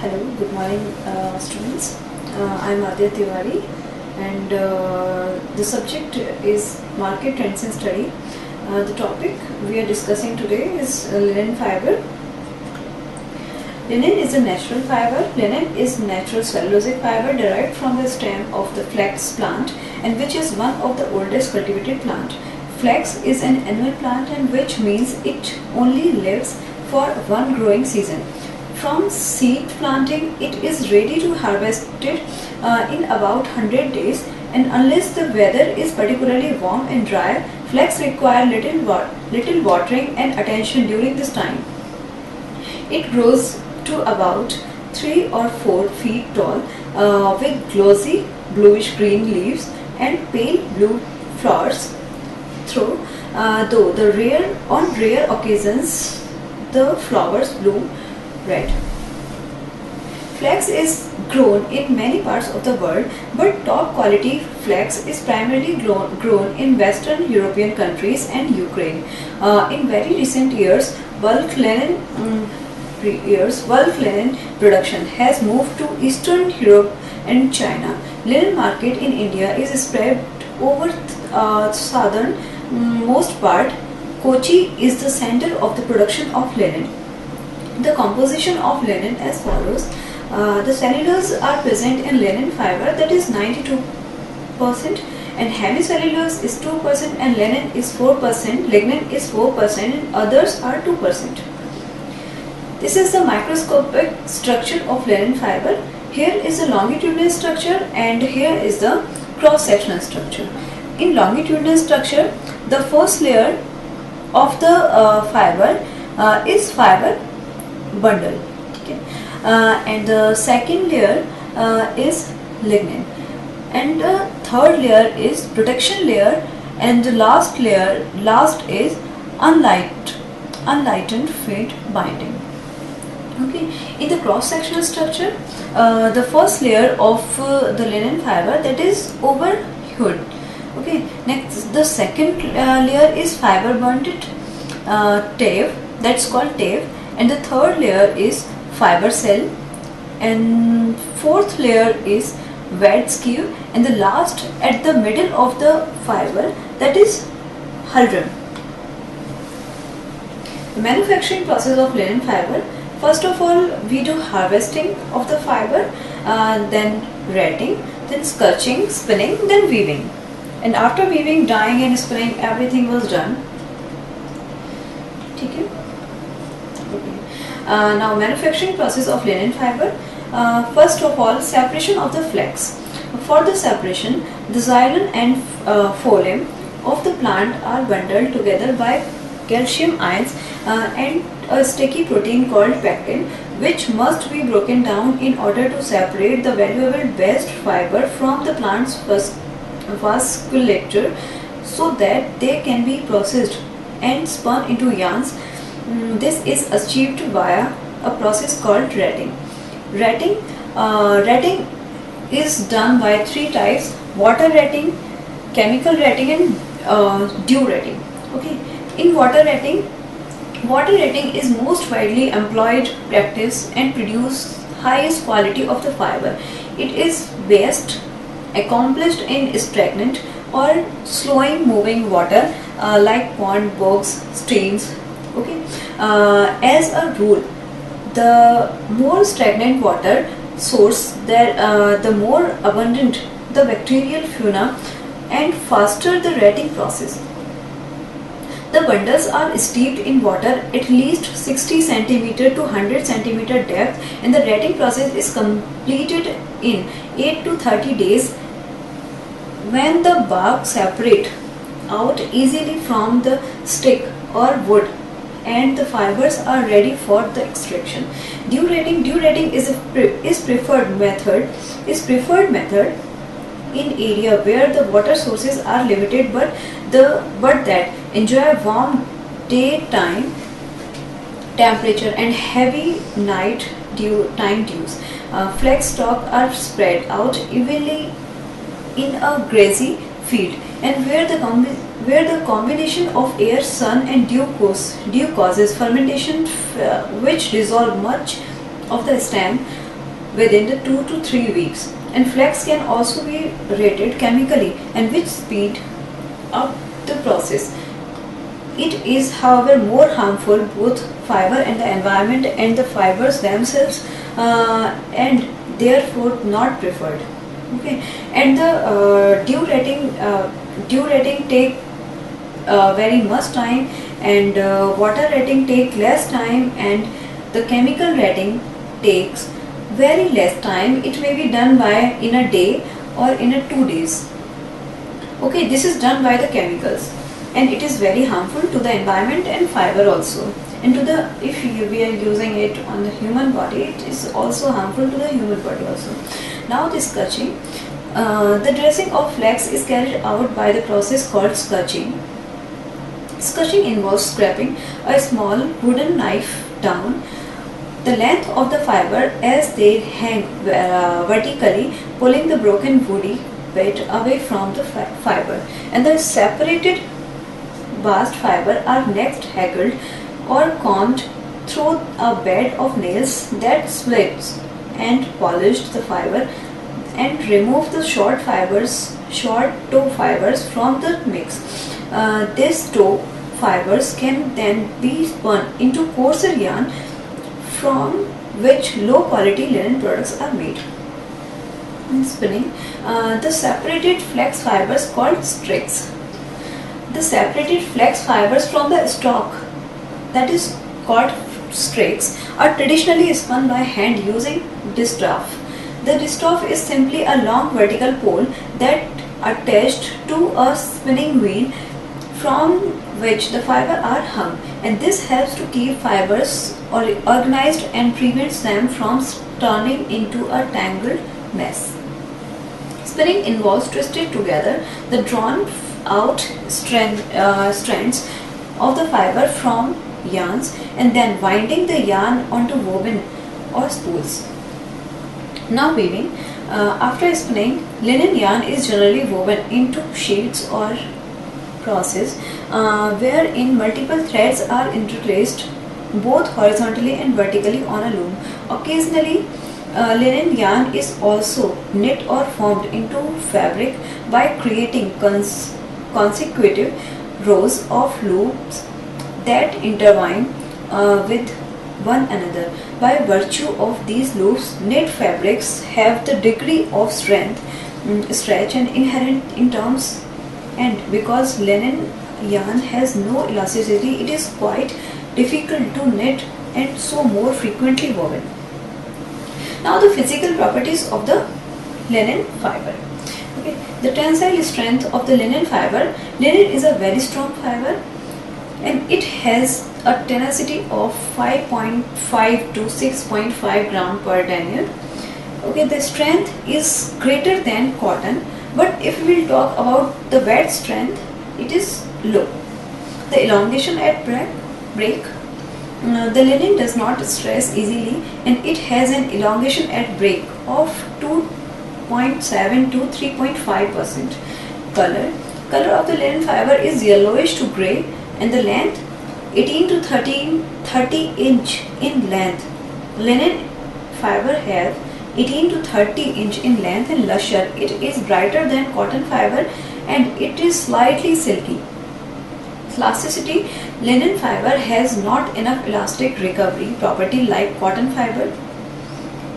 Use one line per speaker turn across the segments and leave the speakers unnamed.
Hello, good morning, students. I am Adya Tiwari, and the subject is market trends and study. The topic we are discussing today is linen fiber. Linen is a natural fiber. Linen is natural cellulosic fiber derived from the stem of the flax plant, and which is one of the oldest cultivated plant. Flax is an annual plant, and which means it only lives for one growing season. From seed planting, it is ready to harvested in about 100 days, and unless the weather is particularly warm and dry, flax require little watering and attention during this time. It grows to about 3 or 4 feet tall with glossy bluish green leaves and pale blue flowers. Though on rare occasions the flowers bloom red. Flax is grown in many parts of the world, but top quality flax is primarily grown in Western European countries and Ukraine. In very recent years, bulk linen production has moved to Eastern Europe and China. Linen market in India is spread over southern most part. Kochi is the center of the production of linen. The composition of linen as follows. The cellulose are present in linen fiber, that is 92%, and hemicellulose is 2%, and linen is 4%, lignin is 4%, and others are 2%. This is the microscopic structure of linen fiber. Here is the longitudinal structure, and here is the cross-sectional structure. In longitudinal structure, the first layer of the fiber is fiber bundle, okay? And the second layer is lignin, and the third layer is protection layer, and the last is unlightened feed binding. Okay, in the cross-sectional structure, the first layer of the linen fiber, that is over hood. Okay, next the second layer is fiber bonded tave, that's called tave, and the third layer is fiber cell, and fourth layer is wet skew, and the last at the middle of the fiber, that is hulrum. The manufacturing process of linen fiber: first of all, we do harvesting of the fiber, then retting, then scorching, spinning, then weaving, and after weaving, dyeing and spinning, everything was done. Okay. Now manufacturing process of linen fiber. First of all, separation of the flax. For the separation, the xylem and phloem of the plant are bundled together by calcium ions and a sticky protein called pectin, which must be broken down in order to separate the valuable best fiber from the plant's vasculature, so that they can be processed and spun into yarns. This is achieved via a process called retting. Retting is done by 3 types: water retting, chemical retting, and dew retting. Okay. In water retting is most widely employed practice and produce highest quality of the fiber. It is best accomplished in stagnant or slowly moving water like pond, bogs, streams. Okay. As a rule, the more stagnant water source, the more abundant the bacterial fauna and faster the retting process. The bundles are steeped in water at least 60 cm to 100 cm depth, and the retting process is completed in 8 to 30 days. When the bark separate out easily from the stick or wood, and the fibers are ready for the extraction. Dew retting is preferred method in area where the water sources are limited, but that enjoy warm daytime temperature and heavy night dews. Flax stalks are spread out evenly in a grassy field, and where the combination of air, sun and dew causes fermentation which dissolve much of the stem within the 2 to 3 weeks. And flax can also be rated chemically, and which speed up the process. It is, however, more harmful both fiber and the environment and the fibers themselves, and therefore not preferred. Okay, and the due rating take very much time, and water rating take less time, and the chemical rating takes very less time. It may be done by in a day or in a 2 days. Okay, this is done by the chemicals, and it is very harmful to the environment and fiber also, and to the, if we are using it on the human body, it is also harmful to the human body also. Now the scorching. The dressing of flax is carried out by the process called scorching. Scorching involves scraping a small wooden knife down the length of the fiber as they hang vertically, pulling the broken woody bit away from the fiber, and the separated bast fiber are next haggled or combed through a bed of nails that splits and polished the fiber and remove the short toe fibers from the mix. These toe fibers can then be spun into coarser yarn, from which low quality linen products are made. In spinning, the separated flax fibers called streaks. The separated flax fibers from the stalk, that is called streaks, are traditionally spun by hand using distaff. The distaff is simply a long vertical pole that attached to a spinning wheel from which the fiber are hung, and this helps to keep fibers organized and prevents them from turning into a tangled mess. Spinning involves twisting together the drawn out strands of the fiber from yarns and then winding the yarn onto woven or spools. Now weaving. After spinning, linen yarn is generally woven into sheets or crosses, wherein multiple threads are interlaced both horizontally and vertically on a loom. Occasionally, linen yarn is also knit or formed into fabric by creating consecutive rows of loops that intertwine with one another. By virtue of these loops, knit fabrics have the degree of strength, stretch and inherent in terms, and because linen yarn has no elasticity, it is quite difficult to knit and so more frequently woven. Now the physical properties of the linen fiber. Okay. The tensile strength of the linen fiber. Linen is a very strong fiber, and it has a tenacity of 5.5 to 6.5 gram per denier. Okay, the strength is greater than cotton, but if we will talk about the wet strength, it is low. The elongation at break. The linen does not stress easily, and it has an elongation at break of 2.7 to 3.5%. Color of the linen fiber is yellowish to grey, and the length 18 to 30 inch in length. Linen fiber have 18 to 30 inch in length and lustre. It is brighter than cotton fiber and it is slightly silky. Elasticity. Linen fiber has not enough elastic recovery property like cotton fiber.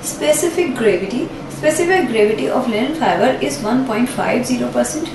Specific gravity. Specific gravity of linen fiber is 1.50%,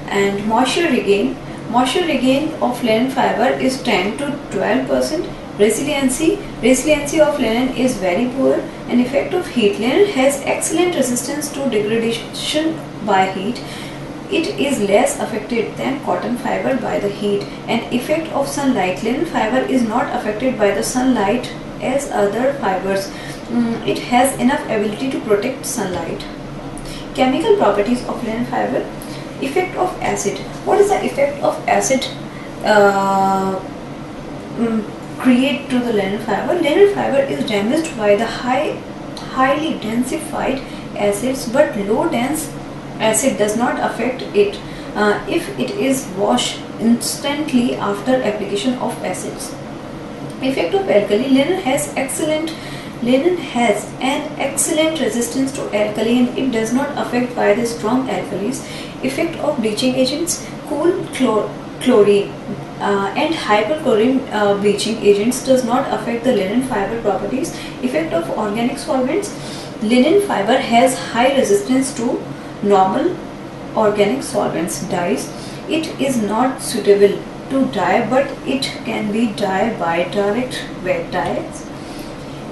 and moisture regain. Moisture regain of linen fiber is 10 to 12%. Resiliency of linen is very poor. An effect of heat. Linen has excellent resistance to degradation by heat. It is less affected than cotton fiber by the heat. An effect of sunlight. Linen fiber is not affected by the sunlight as other fibers. It has enough ability to protect sunlight. Chemical properties of linen fiber. Effect of acid. What is the effect of acid create to the linen fiber? Linen fiber is damaged by the highly densified acids, but low dense acid does not affect it if it is washed instantly after application of acids. Effect of alkali. Linen has an excellent excellent resistance to alkali and it does not affect by the strong alkalis. Effect of bleaching agents: cool chlorine and hyperchlorine bleaching agents does not affect the linen fiber properties. Effect of organic solvents: linen fiber has high resistance to normal organic solvents. Dyes: it is not suitable to dye, but it can be dyed by direct wet dyes.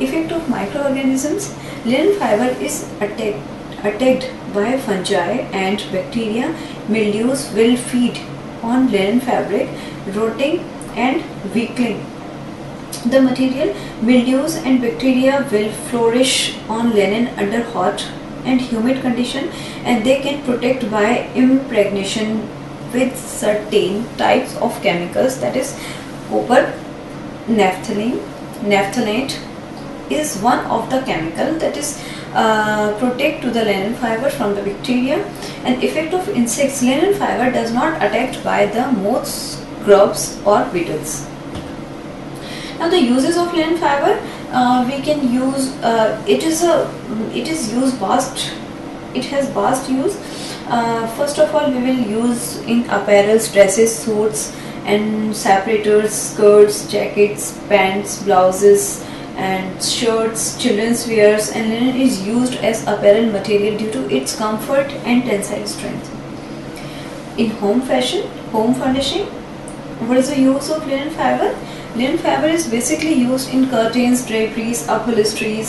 Effect of microorganisms: linen fiber is attacked by fungi and bacteria. Mildews will feed on linen fabric, rotting and weakening the material. Mildews and bacteria will flourish on linen under hot and humid condition, and they can protect by impregnation with certain types of chemicals, that is copper naphthalate is one of the chemical that is protect to the linen fiber from the bacteria. And effect of insects: linen fiber does not attacked by the moths, grubs or beetles. Now the uses of linen fiber, we can use it is used vast. It has vast use. First of all, we will use in apparels, dresses, suits and separators, skirts, jackets, pants, blouses and shirts, children's wears, and linen is used as apparel material due to its comfort and tensile strength. In home furnishing, what is the use of linen fiber? Linen fiber is basically used in curtains, draperies, upholsteries,